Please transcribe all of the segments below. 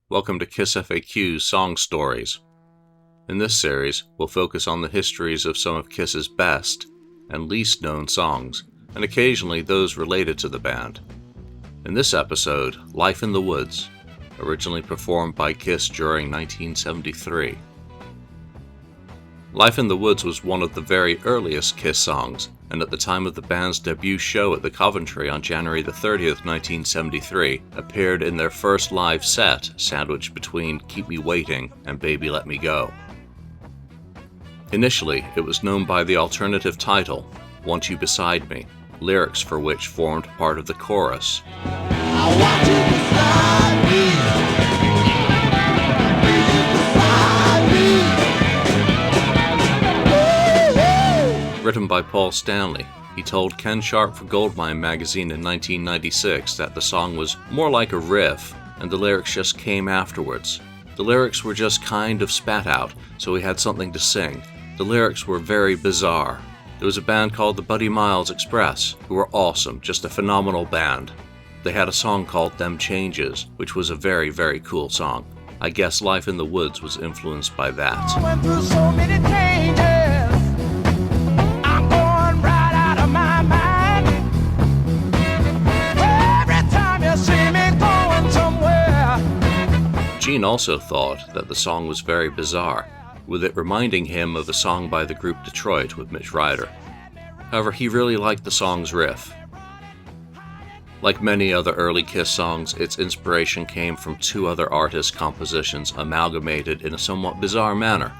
Welcome to KissFAQ Song Stories. In this series, we'll focus on the histories of some of Kiss's best and least known songs, and occasionally those related to the band. In this episode, Life in the Woods, originally performed by Kiss during 1973. Life in the Woods was one of the very earliest Kiss songs, and at the time of the band's debut show at the Coventry on January the 30th, 1973, appeared in their first live set, sandwiched between Keep Me Waiting and Baby Let Me Go. Initially, it was known by the alternative title, Want You Beside Me, lyrics for which formed part of the chorus. I want you beside me. Written by Paul Stanley, he told Ken Sharp for Goldmine magazine in 1996 that the song was more like a riff, and the lyrics just came afterwards. The lyrics were just kind of spat out, so we had something to sing. The lyrics were very bizarre. There was a band called the Buddy Miles Express, who were awesome, just a phenomenal band. They had a song called Them Changes, which was a very, very cool song. I guess Life in the Woods was influenced by that. I went through so many changes. I'm going right out of my mind. Every time you see me going somewhere. Gene also thought that the song was very bizarre, with it reminding him of a song by the group Detroit with Mitch Ryder. However, he really liked the song's riff. Like many other early Kiss songs, its inspiration came from two other artists' compositions amalgamated in a somewhat bizarre manner.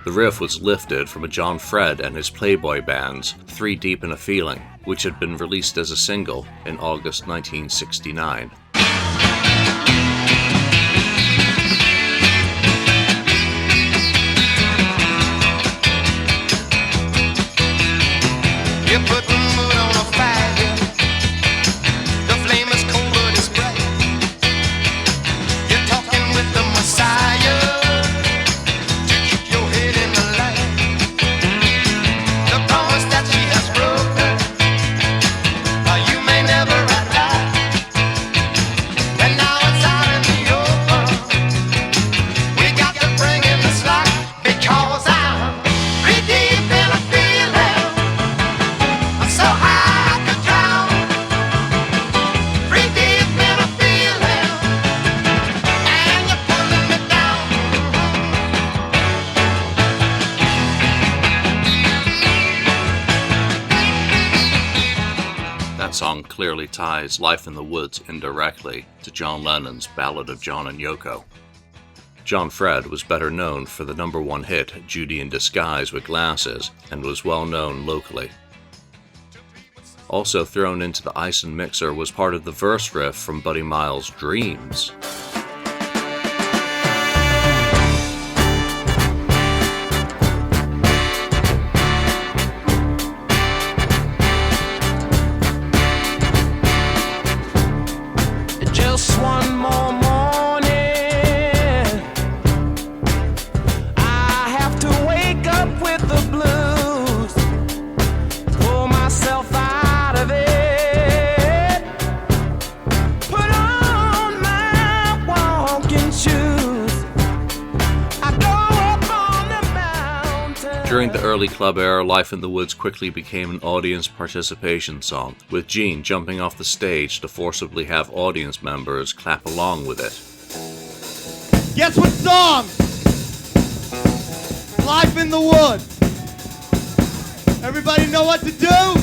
The riff was lifted from a John Fred and his Playboy band's 3 Deep in a Feeling, which had been released as a single in August 1969. You put the mood on a fire. The flame is cold but it's bright. You're talking with the Messiah to keep your head in the light. The promise that she has broken, you may never lie. And now it's out in the open. We got to bring in the slack because I'm pretty deep in a feeling. So high I could drown, pretty deep in a feeling, and you're pulling me down. That song clearly ties Life in the Woods indirectly to John Lennon's Ballad of John and Yoko. John Fred was better known for the #1 hit Judy in Disguise with Glasses and was well known locally. Also thrown into the ice and mixer was part of the verse riff from Buddy Miles' Dreams. Just one more morning. I have to wake up with the blues. Pull myself out of it. Put on my walking shoes. I go up on the mountain. During the early club era, Life in the Woods quickly became an audience participation song, with Gene jumping off the stage to forcibly have audience members clap along with it. Guess what song? Life in the Woods. Everybody know what to do?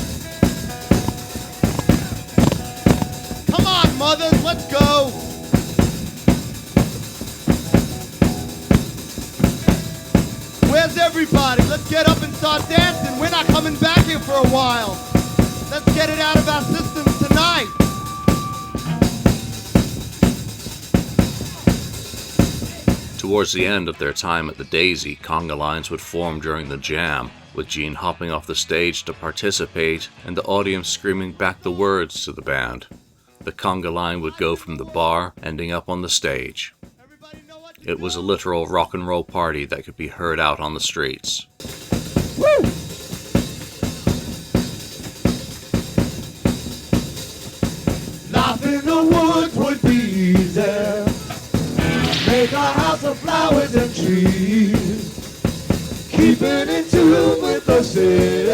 Come on, mothers, let's go. Where's everybody? Let's get up and start dancing. We're not coming back here for a while. Let's get it out of our systems tonight. Towards the end of their time at the Daisy, conga lines would form during the jam, with Gene hopping off the stage to participate and the audience screaming back the words to the band. The conga line would go from the bar, ending up on the stage. It was a literal rock and roll party that could be heard out on the streets. Woo! Life in the woods would be easy. make a house of flowers and trees, keeping in tune with the city,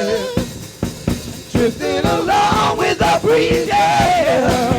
drifting along with the breeze, yeah.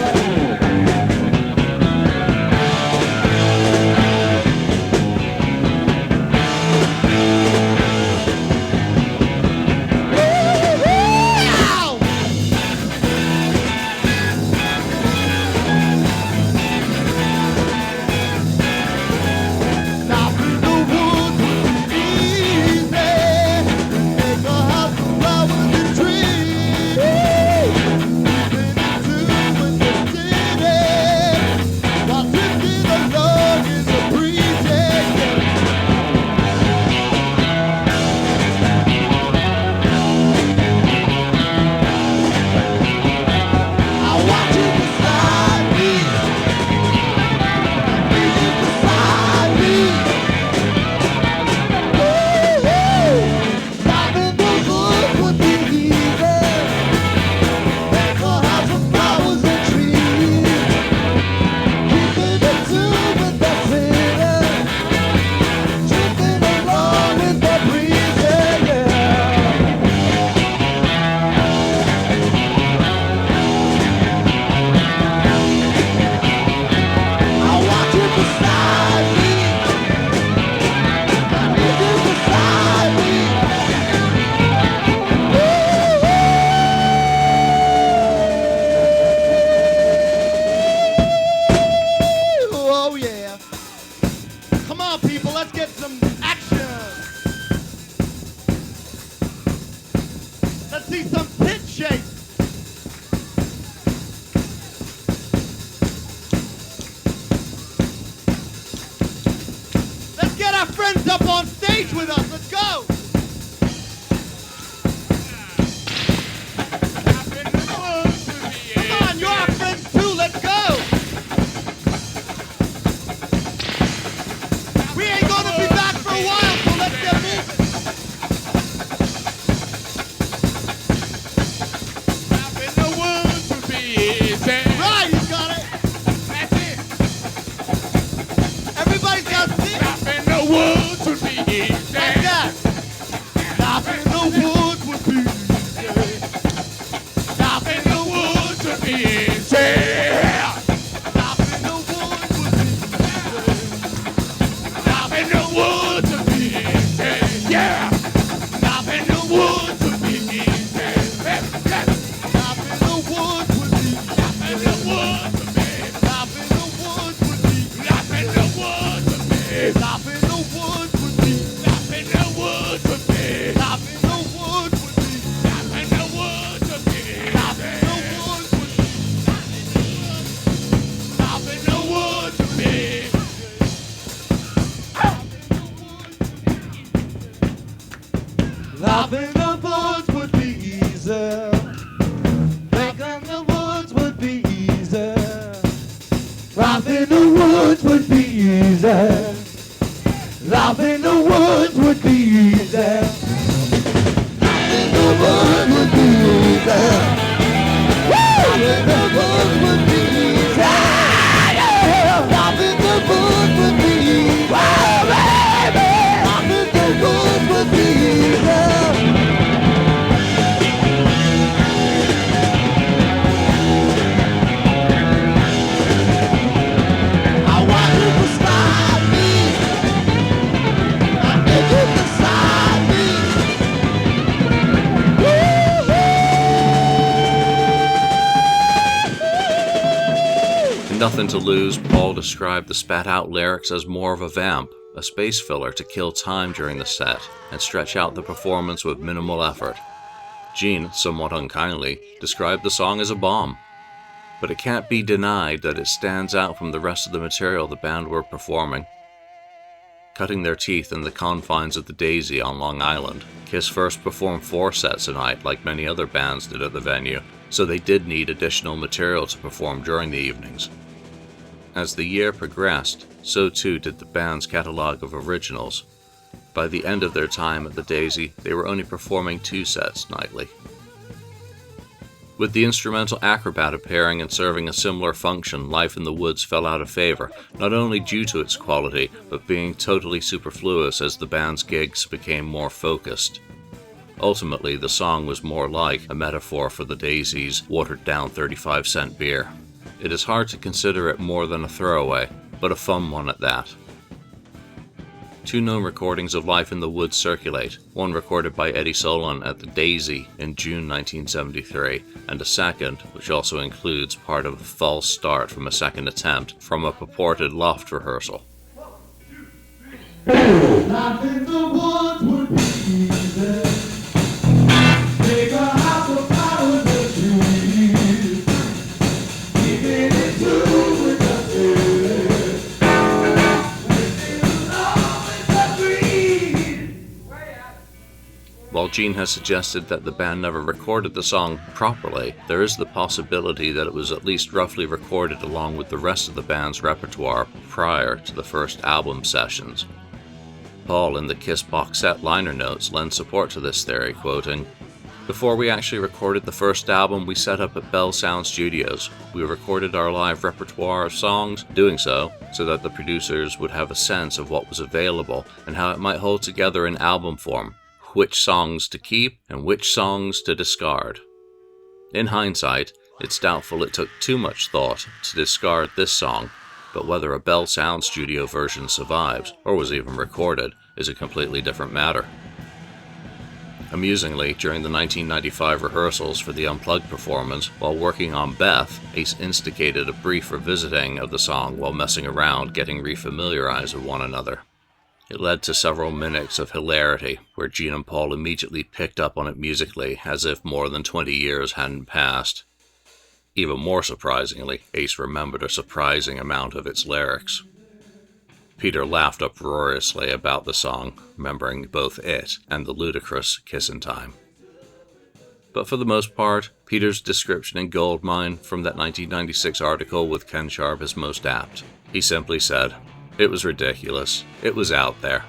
Life in the woods would be easy. Back in the woods would be easy. Life in the woods would be easy. Life in the woods would be easy. Life in the woods would be easy. Life in the woods would be easy. Life in the woods would be easy. Life in the woods would be easy. In Nothing to Lose, Paul described the spat-out lyrics as more of a vamp, a space filler to kill time during the set and stretch out the performance with minimal effort. Gene, somewhat unkindly, described the song as a bomb. But it can't be denied that it stands out from the rest of the material the band were performing. Cutting their teeth in the confines of the Daisy on Long Island, Kiss first performed 4 sets a night like many other bands did at the venue, so they did need additional material to perform during the evenings. As the year progressed, so too did the band's catalog of originals. By the end of their time at the Daisy, they were only performing 2 sets nightly. With the instrumental acrobat appearing and serving a similar function, Life in the Woods fell out of favor, not only due to its quality, but being totally superfluous as the band's gigs became more focused. Ultimately, the song was more like a metaphor for the Daisies' watered-down 35-cent beer. It is hard to consider it more than a throwaway, but a fun one at that. Two known recordings of Life in the Woods circulate, one recorded by Eddie Solon at the Daisy in June 1973, and a second, which also includes part of a false start from a second attempt from a purported loft rehearsal. Life in the woods would be easy. Take a house of flowers and trees. Keep it in tune with the city. While Gene has suggested that the band never recorded the song properly, there is the possibility that it was at least roughly recorded along with the rest of the band's repertoire prior to the first album sessions. Paul, in the Kiss box set liner notes, lends support to this theory, quoting, "Before we actually recorded the first album, we set up at Bell Sound Studios. We recorded our live repertoire of songs, doing so that the producers would have a sense of what was available and how it might hold together in album form, which songs to keep and which songs to discard. In hindsight, it's doubtful it took too much thought to discard this song, but whether a Bell Sound Studio version survives, or was even recorded, is a completely different matter." Amusingly, during the 1995 rehearsals for the Unplugged performance, while working on Beth, Ace instigated a brief revisiting of the song while messing around getting refamiliarized with one another. It led to several minutes of hilarity, where Gene and Paul immediately picked up on it musically, as if more than 20 years hadn't passed. Even more surprisingly, Ace remembered a surprising amount of its lyrics. Peter laughed uproariously about the song, remembering both it and the ludicrous Kissin' Time. But for the most part, Peter's description in Goldmine from that 1996 article with Ken Sharp is most apt. He simply said, "It was ridiculous. It was out there."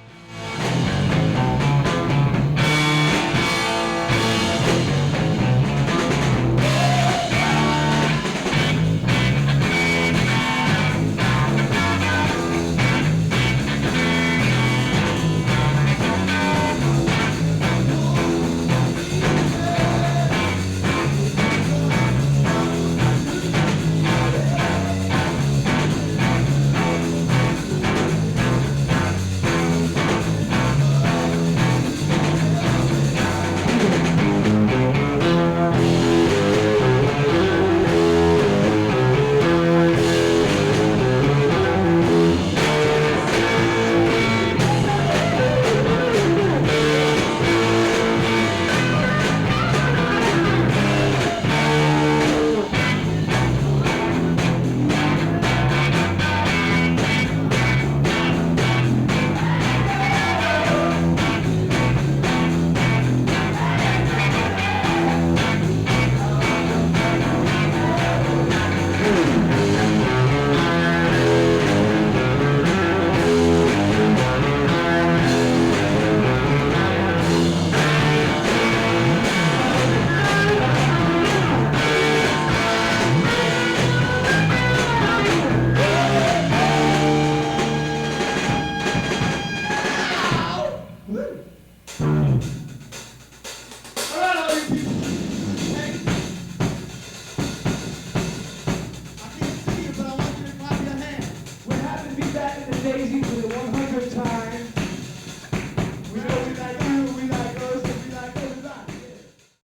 Daisy with a